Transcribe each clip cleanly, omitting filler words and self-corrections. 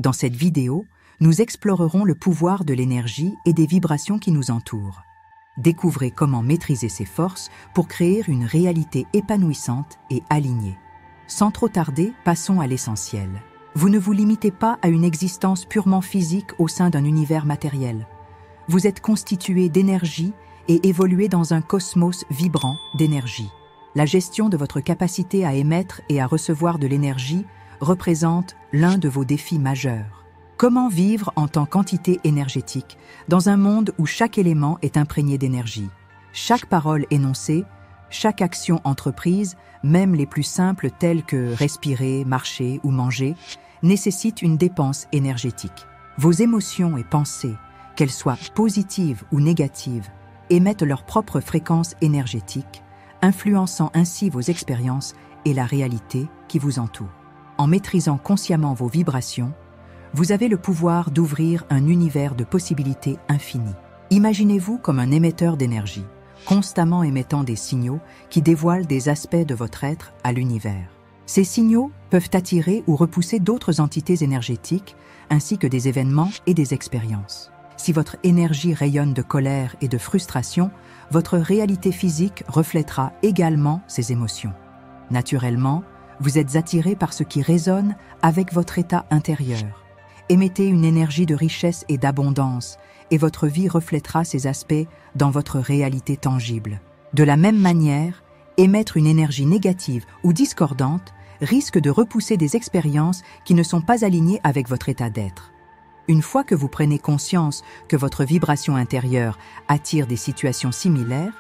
Dans cette vidéo, nous explorerons le pouvoir de l'énergie et des vibrations qui nous entourent. Découvrez comment maîtriser ces forces pour créer une réalité épanouissante et alignée. Sans trop tarder, passons à l'essentiel. Vous ne vous limitez pas à une existence purement physique au sein d'un univers matériel. Vous êtes constitué d'énergie et évoluez dans un cosmos vibrant d'énergie. La gestion de votre capacité à émettre et à recevoir de l'énergie représente l'un de vos défis majeurs. Comment vivre en tant qu'entité énergétique dans un monde où chaque élément est imprégné d'énergie? Chaque parole énoncée, chaque action entreprise, même les plus simples telles que respirer, marcher ou manger, nécessitent une dépense énergétique. Vos émotions et pensées, qu'elles soient positives ou négatives, émettent leur propre fréquence énergétique, influençant ainsi vos expériences et la réalité qui vous entoure. En maîtrisant consciemment vos vibrations, vous avez le pouvoir d'ouvrir un univers de possibilités infinies. Imaginez-vous comme un émetteur d'énergie, constamment émettant des signaux qui dévoilent des aspects de votre être à l'univers. Ces signaux peuvent attirer ou repousser d'autres entités énergétiques, ainsi que des événements et des expériences. Si votre énergie rayonne de colère et de frustration, votre réalité physique reflètera également ces émotions. Naturellement, vous êtes attiré par ce qui résonne avec votre état intérieur. Émettez une énergie de richesse et d'abondance, et votre vie reflètera ces aspects dans votre réalité tangible. De la même manière, émettre une énergie négative ou discordante risque de repousser des expériences qui ne sont pas alignées avec votre état d'être. Une fois que vous prenez conscience que votre vibration intérieure attire des situations similaires,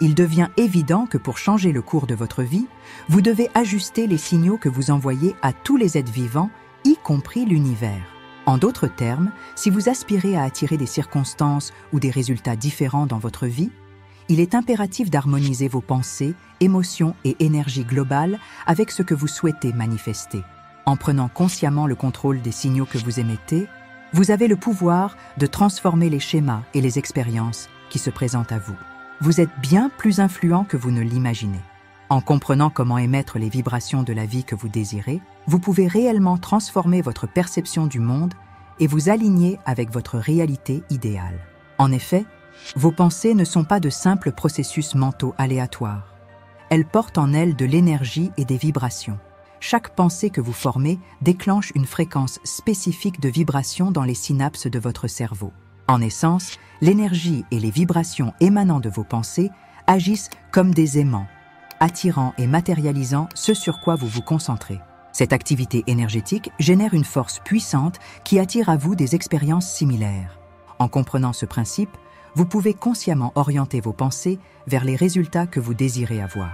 il devient évident que pour changer le cours de votre vie, vous devez ajuster les signaux que vous envoyez à tous les êtres vivants, y compris l'univers. En d'autres termes, si vous aspirez à attirer des circonstances ou des résultats différents dans votre vie, il est impératif d'harmoniser vos pensées, émotions et énergie globale avec ce que vous souhaitez manifester. En prenant consciemment le contrôle des signaux que vous émettez, vous avez le pouvoir de transformer les schémas et les expériences qui se présentent à vous. Vous êtes bien plus influent que vous ne l'imaginez. En comprenant comment émettre les vibrations de la vie que vous désirez, vous pouvez réellement transformer votre perception du monde et vous aligner avec votre réalité idéale. En effet, vos pensées ne sont pas de simples processus mentaux aléatoires. Elles portent en elles de l'énergie et des vibrations. Chaque pensée que vous formez déclenche une fréquence spécifique de vibration dans les synapses de votre cerveau. En essence, l'énergie et les vibrations émanant de vos pensées agissent comme des aimants, attirant et matérialisant ce sur quoi vous vous concentrez. Cette activité énergétique génère une force puissante qui attire à vous des expériences similaires. En comprenant ce principe, vous pouvez consciemment orienter vos pensées vers les résultats que vous désirez avoir.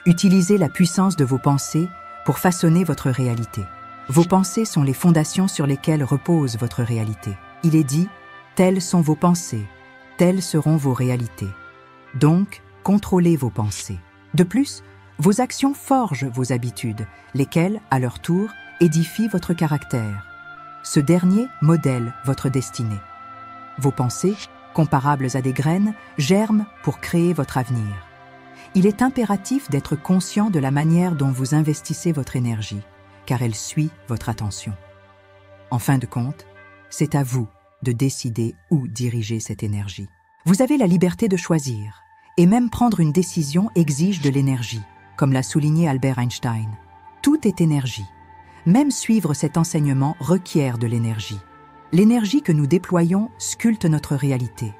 Utilisez la puissance de vos pensées pour façonner votre réalité. Vos pensées sont les fondations sur lesquelles repose votre réalité. Il est dit « Telles sont vos pensées, telles seront vos réalités ». Donc, contrôlez vos pensées. De plus, vos actions forgent vos habitudes, lesquelles, à leur tour, édifient votre caractère. Ce dernier modèle votre destinée. Vos pensées, comparables à des graines, germent pour créer votre avenir. Il est impératif d'être conscient de la manière dont vous investissez votre énergie, car elle suit votre attention. En fin de compte, c'est à vous de décider où diriger cette énergie. Vous avez la liberté de choisir, et même prendre une décision exige de l'énergie, comme l'a souligné Albert Einstein. Tout est énergie. Même suivre cet enseignement requiert de l'énergie. L'énergie que nous déployons sculpte notre réalité.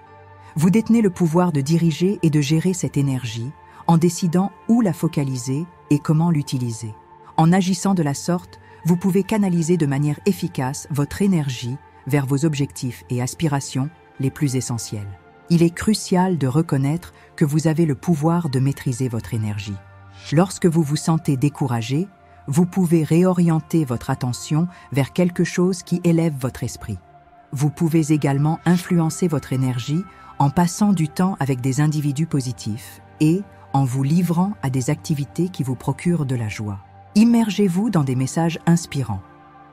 Vous détenez le pouvoir de diriger et de gérer cette énergie en décidant où la focaliser et comment l'utiliser. En agissant de la sorte, vous pouvez canaliser de manière efficace votre énergie vers vos objectifs et aspirations les plus essentiels. Il est crucial de reconnaître que vous avez le pouvoir de maîtriser votre énergie. Lorsque vous vous sentez découragé, vous pouvez réorienter votre attention vers quelque chose qui élève votre esprit. Vous pouvez également influencer votre énergie en passant du temps avec des individus positifs et en vous livrant à des activités qui vous procurent de la joie. Immergez-vous dans des messages inspirants.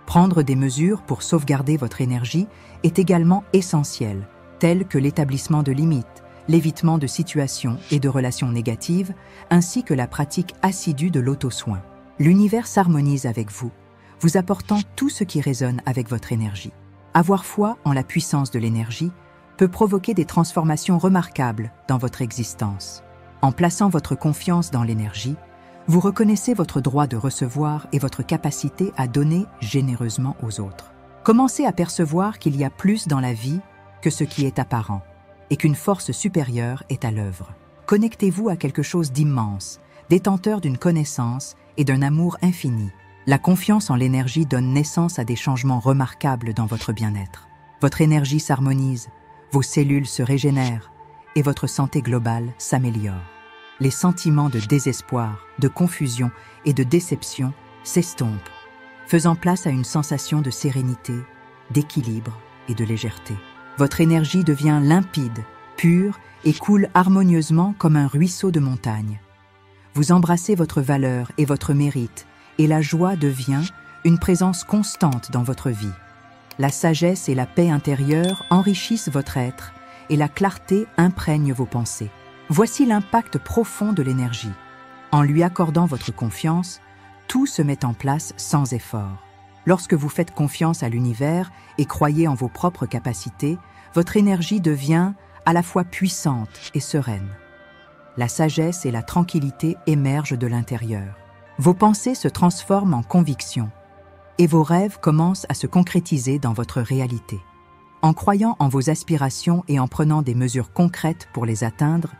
Prendre des mesures pour sauvegarder votre énergie est également essentiel, telles que l'établissement de limites, l'évitement de situations et de relations négatives, ainsi que la pratique assidue de l'auto-soin. L'univers s'harmonise avec vous, vous apportant tout ce qui résonne avec votre énergie. Avoir foi en la puissance de l'énergie peut provoquer des transformations remarquables dans votre existence. En plaçant votre confiance dans l'énergie, vous reconnaissez votre droit de recevoir et votre capacité à donner généreusement aux autres. Commencez à percevoir qu'il y a plus dans la vie que ce qui est apparent et qu'une force supérieure est à l'œuvre. Connectez-vous à quelque chose d'immense, détenteur d'une connaissance et d'un amour infini. La confiance en l'énergie donne naissance à des changements remarquables dans votre bien-être. Votre énergie s'harmonise, vos cellules se régénèrent et votre santé globale s'améliore. Les sentiments de désespoir, de confusion et de déception s'estompent, faisant place à une sensation de sérénité, d'équilibre et de légèreté. Votre énergie devient limpide, pure et coule harmonieusement comme un ruisseau de montagne. Vous embrassez votre valeur et votre mérite, et la joie devient une présence constante dans votre vie. La sagesse et la paix intérieure enrichissent votre être, et la clarté imprègne vos pensées. Voici l'impact profond de l'énergie. En lui accordant votre confiance, tout se met en place sans effort. Lorsque vous faites confiance à l'univers et croyez en vos propres capacités, votre énergie devient à la fois puissante et sereine. La sagesse et la tranquillité émergent de l'intérieur. Vos pensées se transforment en convictions et vos rêves commencent à se concrétiser dans votre réalité. En croyant en vos aspirations et en prenant des mesures concrètes pour les atteindre,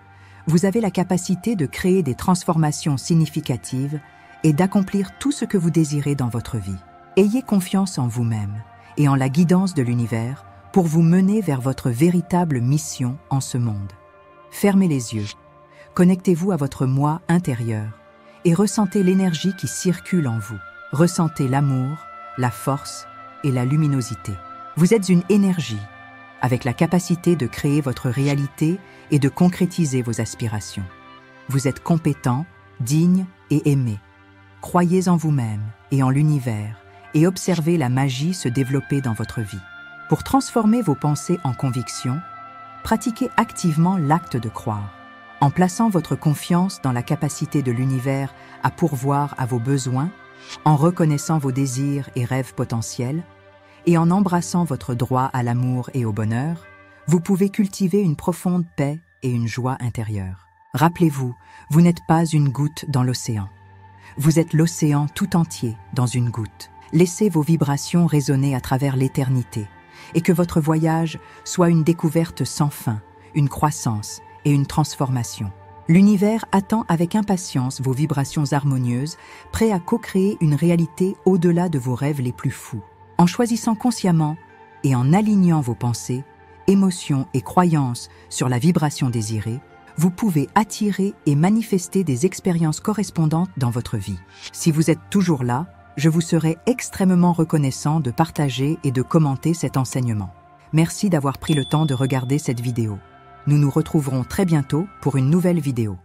vous avez la capacité de créer des transformations significatives et d'accomplir tout ce que vous désirez dans votre vie. Ayez confiance en vous-même et en la guidance de l'univers pour vous mener vers votre véritable mission en ce monde. Fermez les yeux, connectez-vous à votre moi intérieur et ressentez l'énergie qui circule en vous. Ressentez l'amour, la force et la luminosité. Vous êtes une énergie, avec la capacité de créer votre réalité et de concrétiser vos aspirations. Vous êtes compétent, digne et aimé. Croyez en vous-même et en l'univers et observez la magie se développer dans votre vie. Pour transformer vos pensées en convictions, pratiquez activement l'acte de croire. En plaçant votre confiance dans la capacité de l'univers à pourvoir à vos besoins, en reconnaissant vos désirs et rêves potentiels, et en embrassant votre droit à l'amour et au bonheur, vous pouvez cultiver une profonde paix et une joie intérieure. Rappelez-vous, vous n'êtes pas une goutte dans l'océan. Vous êtes l'océan tout entier dans une goutte. Laissez vos vibrations résonner à travers l'éternité et que votre voyage soit une découverte sans fin, une croissance et une transformation. L'univers attend avec impatience vos vibrations harmonieuses, prêt à co-créer une réalité au-delà de vos rêves les plus fous. En choisissant consciemment et en alignant vos pensées, émotions et croyances sur la vibration désirée, vous pouvez attirer et manifester des expériences correspondantes dans votre vie. Si vous êtes toujours là, je vous serai extrêmement reconnaissant de partager et de commenter cet enseignement. Merci d'avoir pris le temps de regarder cette vidéo. Nous nous retrouverons très bientôt pour une nouvelle vidéo.